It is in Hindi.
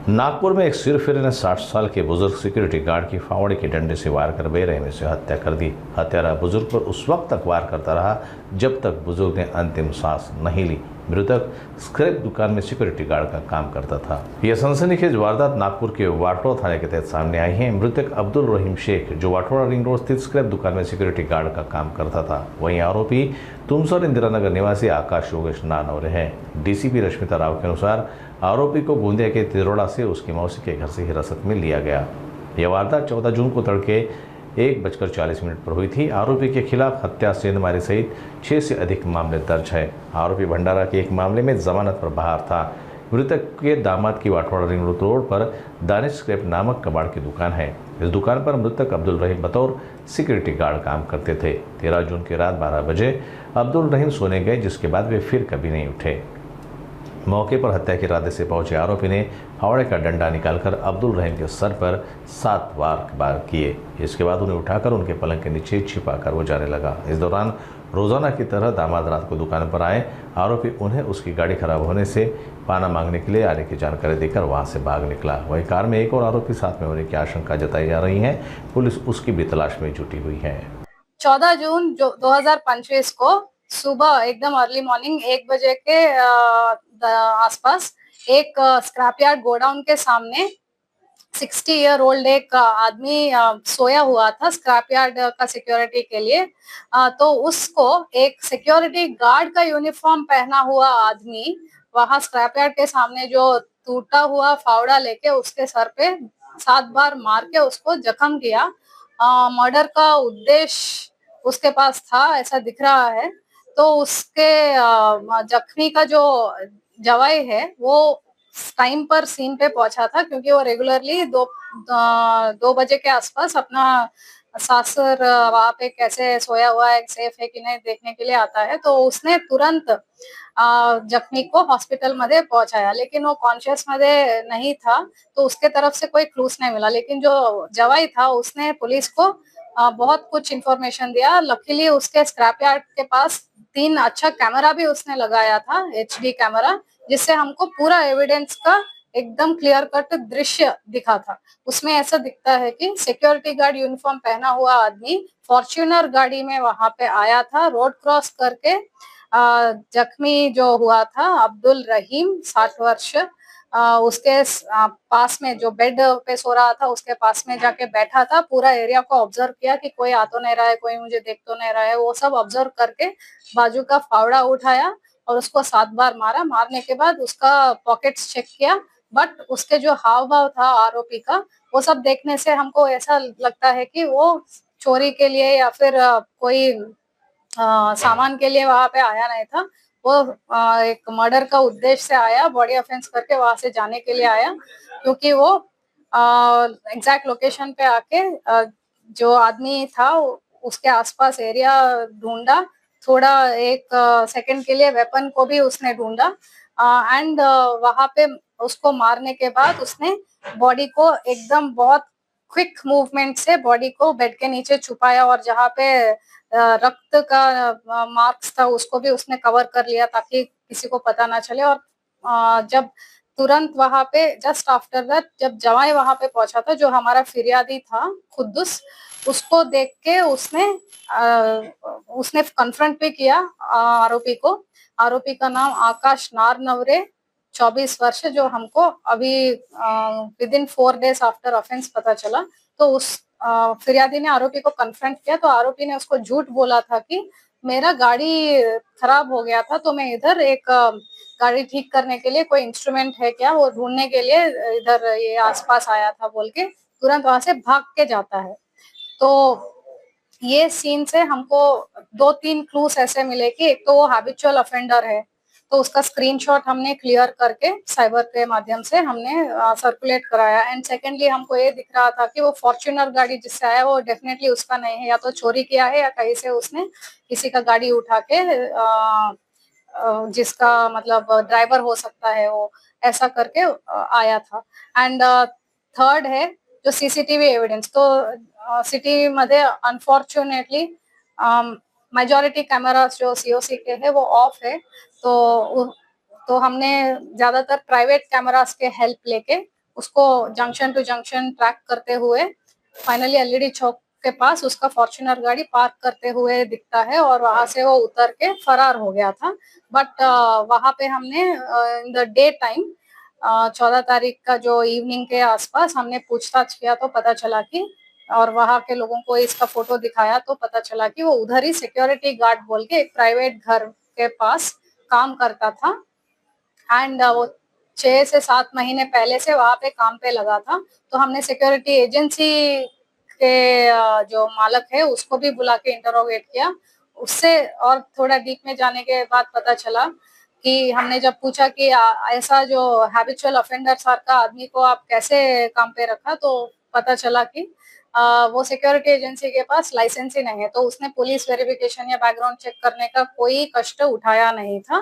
नागपुर में एक सिरफिरे ने 60 साल के बुजुर्ग सिक्योरिटी गार्ड की फावड़े के डंडे से वार कर बेरहमी से हत्या कर दी। हत्यारा बुजुर्ग पर उस वक्त तक वार करता रहा जब तक बुजुर्ग ने अंतिम सांस नहीं ली। मृतक स्क्रैप दुकान में सिक्योरिटी गार्ड का काम करता था। यह सनसनीखेज वारदात नागपुर के वाटोड़ा थाने के तहत सामने आई है। मृतक अब्दुल रहीम शेख, जो वाटोड़ा रिंग रोड स्थित स्क्रैप दुकान में सिक्योरिटी गार्ड का काम करता था। वहीं आरोपी तुमसर इंदिरा नगर निवासी आकाश योगेश नानवरे हैं। डीसीपी रश्मिता राव के अनुसार आरोपी को गोंदिया के तिरोड़ा से उसकी मौसी के घर से हिरासत में लिया गया। यह वारदात 14 जून को तड़के 1:40 पर हुई थी। आरोपी के खिलाफ हत्या, सेंधमारी सहित 6 से अधिक मामले दर्ज है। आरोपी भंडारा के एक मामले में जमानत पर बाहर था। मृतक के दामाद की वाटवाड़ा रिंग रोड पर दानिश स्क्रैप नामक कबाड़ की दुकान है। इस दुकान पर मृतक अब्दुल रहीम बतौर सिक्योरिटी गार्ड काम करते थे। 13 जून की रात 12 बजे अब्दुल रहीम सोने गए, जिसके बाद वे फिर कभी नहीं उठे। मौके पर हत्या के इरादे से पहुंचे आरोपी ने फावड़े का डंडा निकालकर अब्दुल रहीम के सर पर 7 वार किए। इसके बाद उन्हें उठाकर उनके पलंग के नीचे छिपाकर वो जाने लगा। इस दौरान रोजाना की तरह दामाद रात को दुकान पर आए। आरोपी उन्हें उसकी गाड़ी खराब होने से पाना मांगने के लिए आने की जानकारी देकर वहां से भाग निकला। वहीं कार में एक और आरोपी साथ में होने की आशंका जताई जा रही है। पुलिस उसकी भी तलाश में जुटी हुई है। 14 जून 2025 को सुबह एकदम अर्ली मॉर्निंग 1 बजे के आसपास एक स्क्रैप यार्ड गोडाउन के सामने 60 ईयर ओल्ड एक आदमी सोया हुआ था स्क्रैप यार्ड का सिक्योरिटी के लिए। तो उसको एक सिक्योरिटी गार्ड का यूनिफॉर्म पहना हुआ आदमी वहां स्क्रैप यार्ड के सामने जो टूटा हुआ फावड़ा लेके उसके सर पे 7 बार मार के उसको जख्म किया। मर्डर का उद्देश्य उसके पास था ऐसा दिख रहा है। तो उसके जख्मी का जो जवाई है वो टाइम पर सीन पे पहुंचा था, क्योंकि वो रेगुलरली 2 बजे के आसपास अपना सासर वहां पे कैसे सोया हुआ है, सेफ है कि नहीं देखने के लिए आता है। तो उसने तुरंत जख्मी को हॉस्पिटल मध्ये पहुंचाया, लेकिन वो कॉन्शियस मध्ये नहीं था, तो उसके तरफ से कोई क्लूज नहीं मिला। लेकिन जो जवाई था उसने पुलिस को बहुत कुछ इन्फॉर्मेशन दिया। लकीली उसके स्क्रैप यार्ड के पास 3 अच्छा कैमरा भी उसने लगाया था, HD कैमरा, जिससे हमको पूरा एविडेंस का एकदम क्लियर कट दृश्य दिखा था। उसमें ऐसा दिखता है कि सिक्योरिटी गार्ड यूनिफॉर्म पहना हुआ आदमी फॉर्च्यूनर गाड़ी में वहां पे आया था। रोड क्रॉस करके जख्मी जो हुआ था अब्दुल रहीम 60 वर्ष, उसके पास में जो बेड पे सो रहा था उसके पास में जाके बैठा था। पूरा एरिया को ऑब्जर्व किया कि कोई आ तो नहीं रहा है, कोई मुझे देख तो नहीं रहा है। वो सब ऑब्जर्व करके बाजू का फावड़ा उठाया और उसको 7 बार मारा। मारने के बाद उसका पॉकेट्स चेक किया, बट उसके जो हाव भाव था आरोपी का, वो सब देखने से हमको ऐसा लगता है कि वो चोरी के लिए या फिर कोई सामान के लिए वहां पे आया नहीं था। वो एक मर्डर का उद्देश्य से आया, बॉडी ऑफेंस करके वहां से जाने के लिए आया। क्योंकि वो एग्जैक्ट लोकेशन पे आके जो आदमी था उसके आसपास एरिया ढूंढा, थोड़ा 1 सेकंड के लिए वेपन को भी उसने ढूंढा। एंड वहां पे उसको मारने के बाद उसने बॉडी को एकदम बहुत क्विक मूवमेंट से बॉडी को बेड के नीचे छुपाया, और जहाँ पे रक्त का मार्क्स था उसको भी उसने कवर कर लिया ताकि किसी को पता ना चले। और जब तुरंत वहां पे जस्ट आफ्टर दैट जब जवाई वहां पे पहुंचा था, जो हमारा फिरियादी था खुद्दूस, उसको देख के उसने कन्फ्रंट भी किया आरोपी को। आरोपी का नाम आकाश नारनवरे 24 वर्ष, जो हमको अभी विदिन 4 डेज आफ्टर ऑफेंस पता चला। तो उस फिरियादी ने आरोपी को कन्फ्रंट किया, तो आरोपी ने उसको झूठ बोला था कि मेरा गाड़ी खराब हो गया था, तो मैं इधर एक गाड़ी ठीक करने के लिए कोई इंस्ट्रूमेंट है क्या वो ढूंढने के लिए इधर ये आसपास आया था बोल के तुरंत वहां से भाग के जाता है। तो ये सीन से हमको 2-3 क्लूज ऐसे मिले कि एक तो वो हैबिचुअल ऑफेंडर है, तो उसका स्क्रीनशॉट हमने क्लियर करके साइबर के माध्यम से हमने सर्कुलेट कराया। एंड सेकेंडली हमको ये दिख रहा था कि वो फॉर्च्यूनर गाड़ी जिससे आया वो डेफिनेटली उसका नहीं है, या तो चोरी किया है या कहीं से उसने किसी का गाड़ी उठा के जिसका मतलब ड्राइवर हो सकता है वो, ऐसा करके आया था। एंड थर्ड है जो सीसीटीवी एविडेंस। तो सिटी मध्ये अनफॉर्च्युनेटली मेजॉरिटी कैमरास जो सीओसी के है वो ऑफ है। तो हमने ज्यादातर प्राइवेट कैमरास के हेल्प लेके उसको जंक्शन टू जंक्शन ट्रैक करते हुए फाइनली एलईडी चौक के पास उसका फॉर्च्यूनर गाड़ी पार्क करते हुए दिखता है और वहां से वो उतर के फरार हो गया था। बट वहां पे हमने इन द डे टाइम 14 तारीख का जो इवनिंग के आसपास हमने पूछताछ किया तो पता चला कि और वहां के लोगों को इसका फोटो दिखाया तो पता चला कि वो उधर ही सिक्योरिटी गार्ड बोल के एक प्राइवेट घर के पास काम करता था। एंड वो 6 से 7 महीने पहले से वहां पे काम पे लगा था। तो हमने सिक्योरिटी एजेंसी के जो मालक है उसको भी बुला के इंटरोगेट किया। उससे और थोड़ा डीप में जाने के बाद पता चला कि हमने जब पूछा कि ऐसा जो हैबिचुअल ऑफेंडर सर का आदमी को आप कैसे काम पे रखा, तो पता चला कि वो सिक्योरिटी एजेंसी के पास लाइसेंस ही नहीं है। तो उसने पुलिस वेरिफिकेशन या बैकग्राउंड चेक करने का कोई कष्ट उठाया नहीं था।